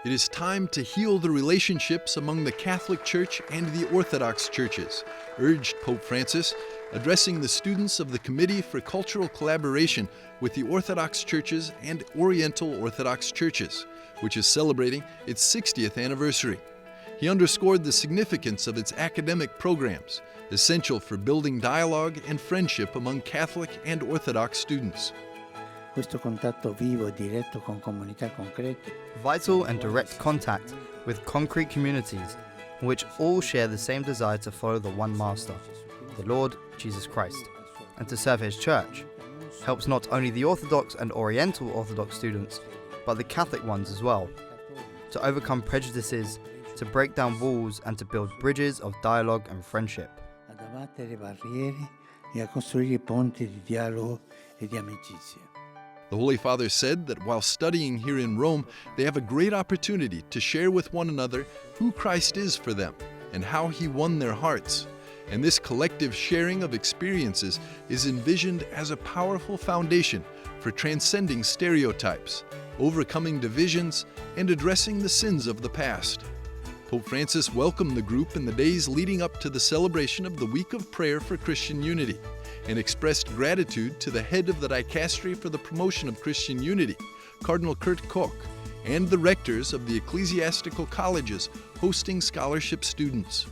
It is time to heal the relationships among the Catholic Church and the Orthodox churches, urged Pope Francis, addressing the students of the Committee for Cultural Collaboration with the Orthodox Churches and Oriental Orthodox Churches, which is celebrating its 60th anniversary. He underscored the significance of its academic programs, essential for building dialogue and friendship among Catholic and Orthodox students. Questo contatto vivo e diretto con comunità concrete. Vital and direct contact with concrete communities in which all share the same desire to follow the one Master, the Lord Jesus Christ, and to serve His Church, helps not only the Orthodox and Oriental Orthodox students, but the Catholic ones as well, to overcome prejudices, to break down walls and to build bridges of dialogue and friendship. Ad abbattere barriere e a costruire ponti di dialogo e di amicizia. The Holy Father said that while studying here in Rome, they have a great opportunity to share with one another who Christ is for them and how He won their hearts. And this collective sharing of experiences is envisioned as a powerful foundation for transcending stereotypes, overcoming divisions, and addressing the sins of the past. Pope Francis welcomed the group in the days leading up to the celebration of the Week of Prayer for Christian Unity, and expressed gratitude to the head of the Dicastery for the Promotion of Christian Unity, Cardinal Kurt Koch, and the rectors of the ecclesiastical colleges hosting scholarship students.